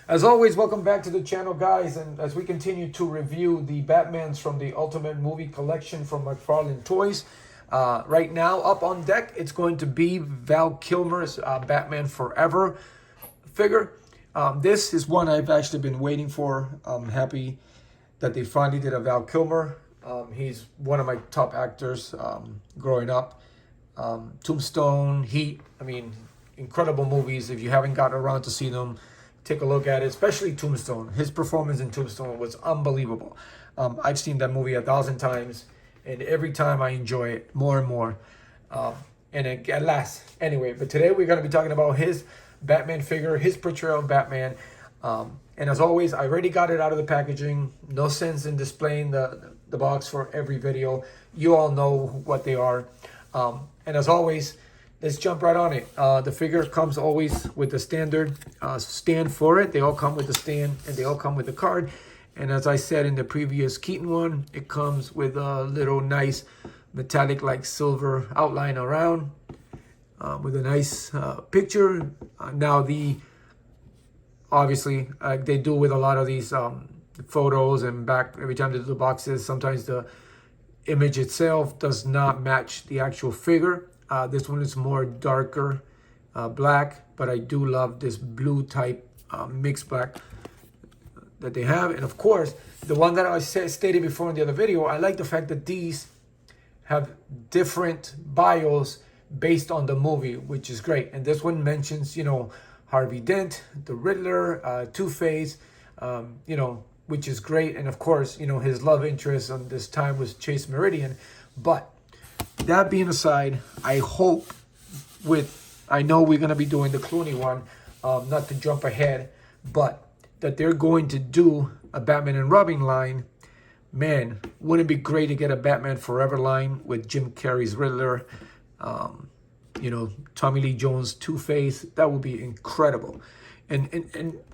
As always, welcome back to the channel, guys, and as we continue to review the Batmans from the Ultimate Movie Collection from Mcfarlane Toys, right now up on deck, it's going to be Val Kilmer's Batman Forever figure. This is one I've actually been waiting for. I'm happy that they finally did a Val Kilmer. He's one of my top actors growing up. Tombstone, Heat, I mean, incredible movies. If you haven't gotten around to see them, take a look at it, especially Tombstone. His performance in Tombstone was unbelievable. I've seen that movie 1,000 times, and every time I enjoy it more and more. And at last, anyway, but today we're going to be talking about his Batman figure, his portrayal of Batman. And as always, I already got it out of the packaging. No sense in displaying the box for every video. You all know what they are. And as always, let's jump right on it. The figure comes always with the standard stand for it. They all come with the stand and they all come with the card. And as I said in the previous Keaton one, it comes with a little nice metallic like silver outline around with a nice picture. Now obviously they do with a lot of these photos and back every time they do the boxes, sometimes the image itself does not match the actual figure. This one is more darker black, but I do love this blue type mixed black that they have. And of course, the one that I stated before in the other video, I like the fact that these have different bios based on the movie, which is great. And this one mentions, you know, Harvey Dent, the Riddler, Two-Face, you know, which is great. And of course, you know, his love interest on this time was Chase Meridian. But that being aside, I hope I know we're going to be doing the Clooney one, not to jump ahead, but that they're going to do a Batman and Robin line. Man, wouldn't it be great to get a Batman Forever line with Jim Carrey's Riddler, you know, Tommy Lee Jones, Two-Face? That would be incredible. And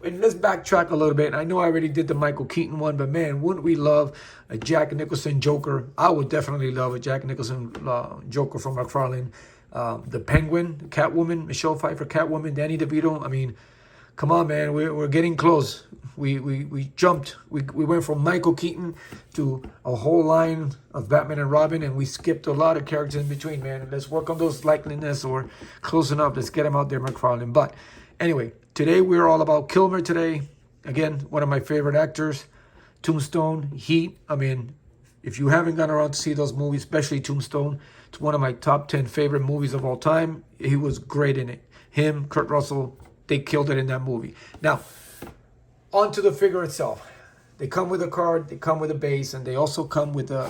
let's backtrack a little bit. I know I already did the Michael Keaton one, but man, wouldn't we love a Jack Nicholson Joker? I would definitely love a Jack Nicholson Joker from Mcfarlane. The Penguin, Catwoman, Michelle Pfeiffer, Catwoman, Danny DeVito. I mean, come on, man, we're getting close. We jumped. We went from Michael Keaton to a whole line of Batman and Robin, and we skipped a lot of characters in between, man. Let's work on those likeliness or close enough. Let's get them out there, Mcfarlane. But anyway, today we're all about Kilmer today. Again, one of my favorite actors. Tombstone, Heat. I mean, if you haven't gone around to see those movies, especially Tombstone, it's one of my top 10 favorite movies of all time. He was great in it. Him, Kurt Russell, they killed it in that movie. Now, on to the figure itself. They come with a card, they come with a base, and they also come with a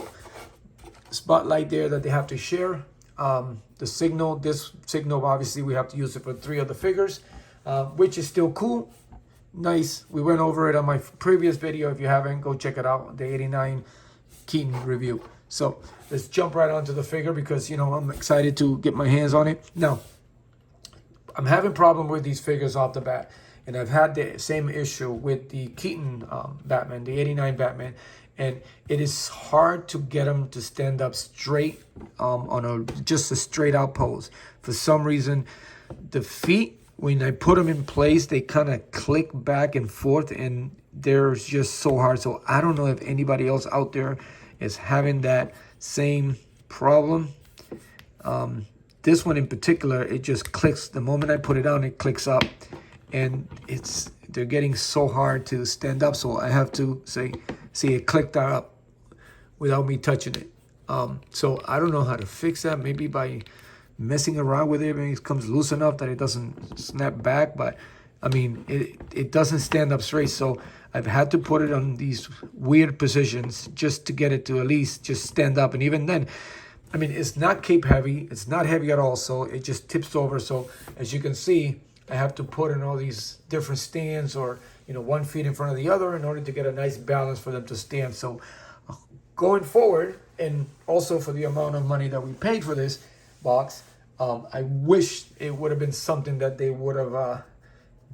spotlight there that they have to share. The signal, this signal, obviously, we have to use it for 3 of the figures, which is still cool. Nice. We went over it on my previous video. If you haven't, go check it out, the 89 Keaton review. So let's jump right onto the figure because, you know, I'm excited to get my hands on it. Now, I'm having problem with these figures off the bat. And I've had the same issue with the Keaton Batman, the 89 Batman. And it is hard to get them to stand up straight on just a straight out pose. For some reason, the feet, when I put them in place, they kind of click back and forth. And they're just so hard. So I don't know if anybody else out there is having that same problem. This one in particular, it just clicks. The moment I put it on, it clicks up. And they're getting so hard to stand up. So I have to see it clicked up without me touching it. So I don't know how to fix that. Maybe by messing around with it, maybe it comes loose enough that it doesn't snap back. But I mean, it doesn't stand up straight. So I've had to put it on these weird positions just to get it to at least just stand up. And even then, I mean, it's not cape heavy. It's not heavy at all. So it just tips over. So as you can see, I have to put in all these different stands or, you know, 1 foot in front of the other in order to get a nice balance for them to stand. So going forward, and also for the amount of money that we paid for this box, I wish it would have been something that they would have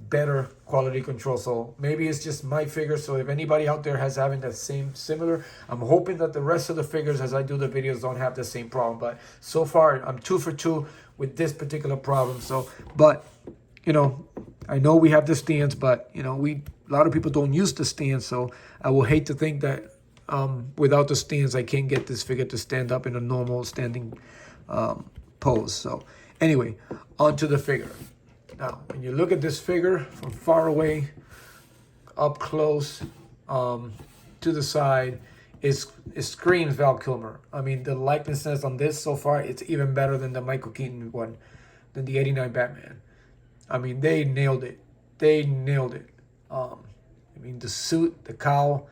better quality control. So maybe it's just my figure. So if anybody out there has having that same similar, I'm hoping that the rest of the figures as I do the videos don't have the same problem. But so far I'm 2 for 2 with this particular problem. So, but you know, I know we have the stands, but you know, a lot of people don't use the stands, so I will hate to think that without the stands, I can't get this figure to stand up in a normal standing pose. So anyway, onto the figure. Now, when you look at this figure from far away, up close, to the side, it screams Val Kilmer. I mean, the likenesses on this so far, it's even better than the Michael Keaton one, than the '89 Batman. I mean, they nailed it. They nailed it. I mean, the suit, the cowl,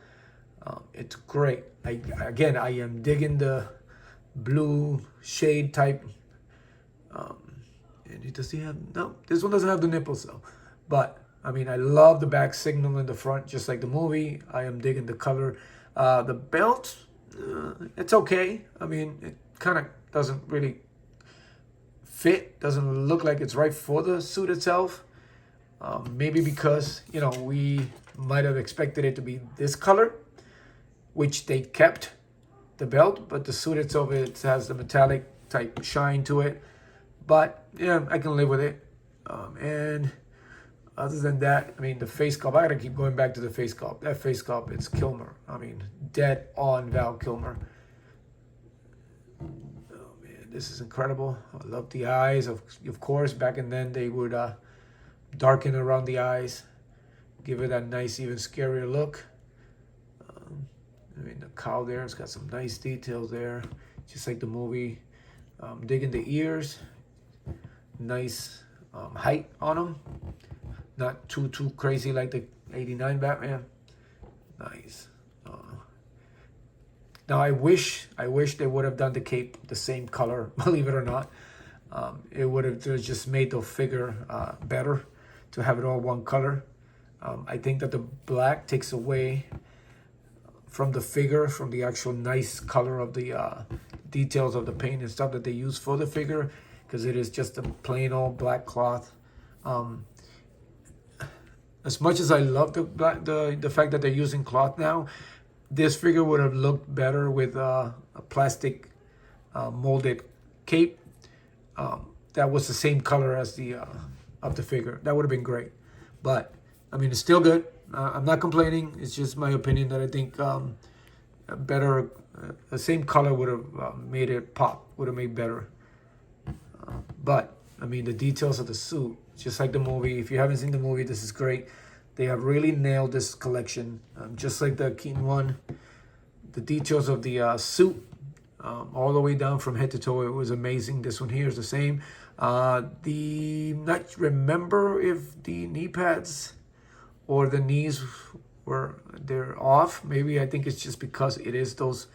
it's great. Again, I am digging the blue shade type. And does he have, no, this one doesn't have the nipples though. But, I mean, I love the back signal in the front, just like the movie. I am digging the color. The belt, it's okay. I mean, it kind of doesn't really fit, doesn't look like it's right for the suit itself. Maybe because, you know, we might have expected it to be this color, which they kept the belt, but the suit itself, it has the metallic type shine to it. But yeah, I can live with it. And other than that, I mean, the face sculpt, I gotta keep going back to the face sculpt. That face sculpt, it's Kilmer. I mean, dead on Val Kilmer. Oh man, this is incredible. I love the eyes. Of course, back in then, they would darken around the eyes, give it that nice, even scarier look. I mean, the cowl there, it's got some nice details there, just like the movie. Digging the ears, nice height on them, not too crazy like the '89 Batman. Nice. Now I wish they would have done the cape the same color. Believe it or not, it would have just made the figure better to have it all one color. I think that the black takes away from the figure, from the actual nice color of the details of the paint and stuff that they use for the figure, because it is just a plain old black cloth. As much as I love the fact that they're using cloth now, this figure would have looked better with a plastic molded cape that was the same color as the of the figure. That would have been great. But I mean, it's still good. I'm not complaining. It's just my opinion that I think a better, the same color would have made it pop, would have made better. But I mean, the details of the suit, just like the movie. If you haven't seen the movie, this is great. They have really nailed this collection, just like the Keaton one. The details of the suit, all the way down from head to toe, it was amazing. This one here is the same. Not remember if the knee pads or the knees they're off. Maybe I think it's just because it is those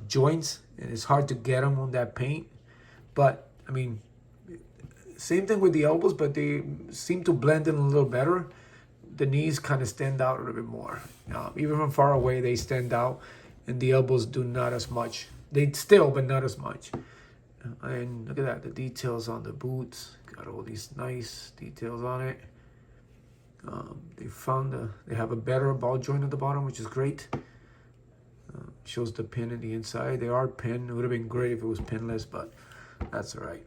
joints and it's hard to get them on that paint. But I mean, same thing with the elbows, but they seem to blend in a little better. The knees kind of stand out a little bit more. Even from far away, they stand out, and the elbows do not as much. They still, but not as much. And look at that, the details on the boots. Got all these nice details on it. They have a better ball joint at the bottom, which is great. Shows the pin in the inside. They are pinned. It would have been great if it was pinless, but that's all right.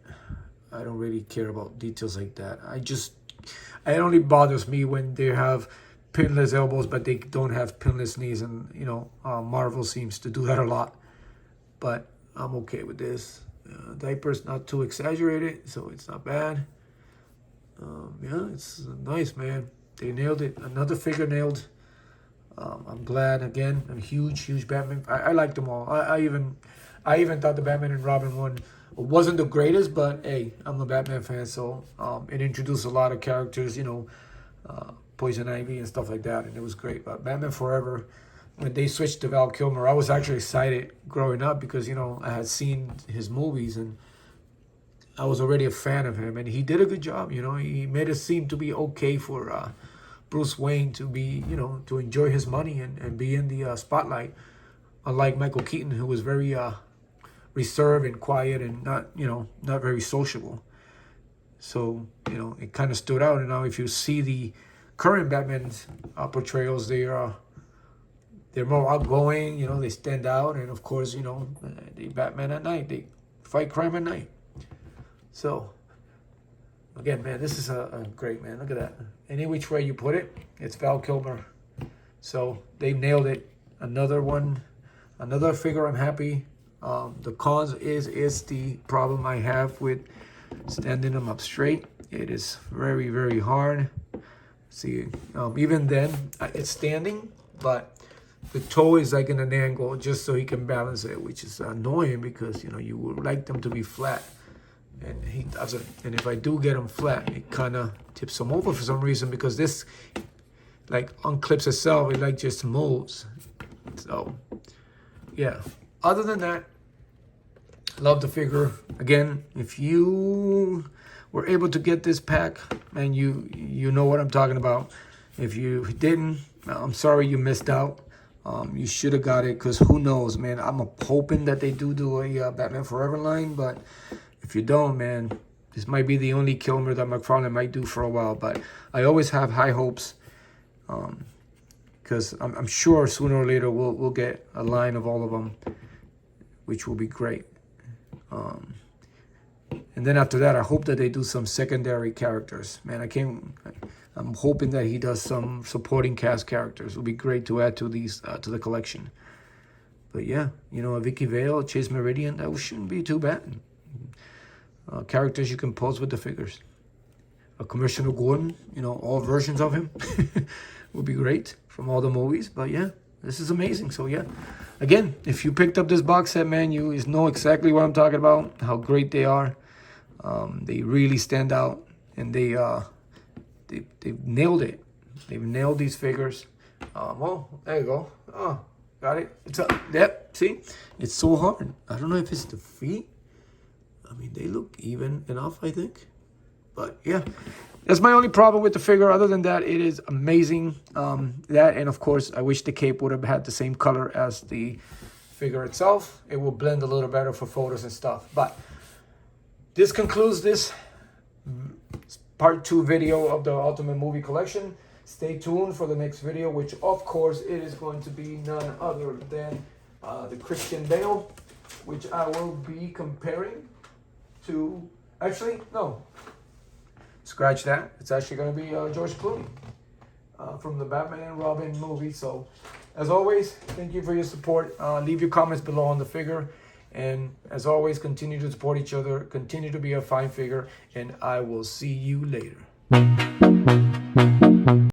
I don't really care about details like that. It only bothers me when they have pinless elbows, but they don't have pinless knees. And, you know, Marvel seems to do that a lot. But I'm okay with this. Diaper's not too exaggerated, so it's not bad. Yeah, it's nice, man. They nailed it. Another figure nailed. I'm glad. Again, I'm a huge Batman. I like them all. I even thought the Batman and Robin one wasn't the greatest, but hey, I'm a Batman fan, so it introduced a lot of characters, you know, Poison Ivy and stuff like that, and it was great. But Batman Forever, when they switched to Val Kilmer, I was actually excited growing up because, you know, I had seen his movies and I was already a fan of him, and he did a good job. You know, he made it seem to be okay for Bruce Wayne to be, you know, to enjoy his money and be in the spotlight, unlike Michael Keaton, who was very reserved and quiet and not very sociable. So, you know, it kind of stood out. And now if you see the current Batman's portrayals, they're more outgoing, you know, they stand out. And of course, you know, the Batman at night, they fight crime at night. So Again, man, this is a great, man. Look at that. Any which way you put it, it's Val Kilmer. So they nailed it. Another one, another figure I'm happy. The cons is the problem I have with standing them up straight. It is very, very hard. See, even then, it's standing, but the toe is like in an angle just so he can balance it, which is annoying because, you know, you would like them to be flat. And he doesn't. And if I do get him flat, it kind of tips him over for some reason because this, like, unclips itself. It, like, just moves. So, yeah. Other than that, love the figure. Again, if you were able to get this pack, man, you know what I'm talking about. If you didn't, I'm sorry you missed out. You should have got it because who knows, man. I'm hoping that they do a Batman Forever line, but if you don't, man, this might be the only Kilmer that Mcfarlane might do for a while. But I always have high hopes because I'm sure sooner or later we'll get a line of all of them, which will be great. And then after that, I hope that they do some secondary characters. Man, I'm hoping that he does some supporting cast characters. It'll be great to add to these to the collection. But yeah, you know, a Vicky Vale, Chase Meridian, that shouldn't be too bad. Characters you can pose with the figures. A Commissioner Gordon, you know, all versions of him would be great from all the movies. But yeah, this is amazing. So yeah, again, if you picked up this box set, man, you know exactly what I'm talking about, how great they are. They really stand out, and they've nailed it. They've nailed these figures. Well, there you go. Oh, got it. It's up. Yep, see? It's so hard. I don't know if it's the feet. I mean, they look even enough, I think. But yeah, that's my only problem with the figure. Other than that, it is amazing. That, and of course, I wish the cape would have had the same color as the figure itself. It will blend a little better for photos and stuff. But this concludes this part 2 video of the Ultimate Movie Collection. Stay tuned for the next video, which of course it is going to be none other than the Christian Bale, which I will be comparing to, actually, no, scratch that. It's actually going to be George Clooney from the Batman and Robin movie. So, as always, thank you for your support. Leave your comments below on the figure. And as always, continue to support each other. Continue to be a fine figure. And I will see you later.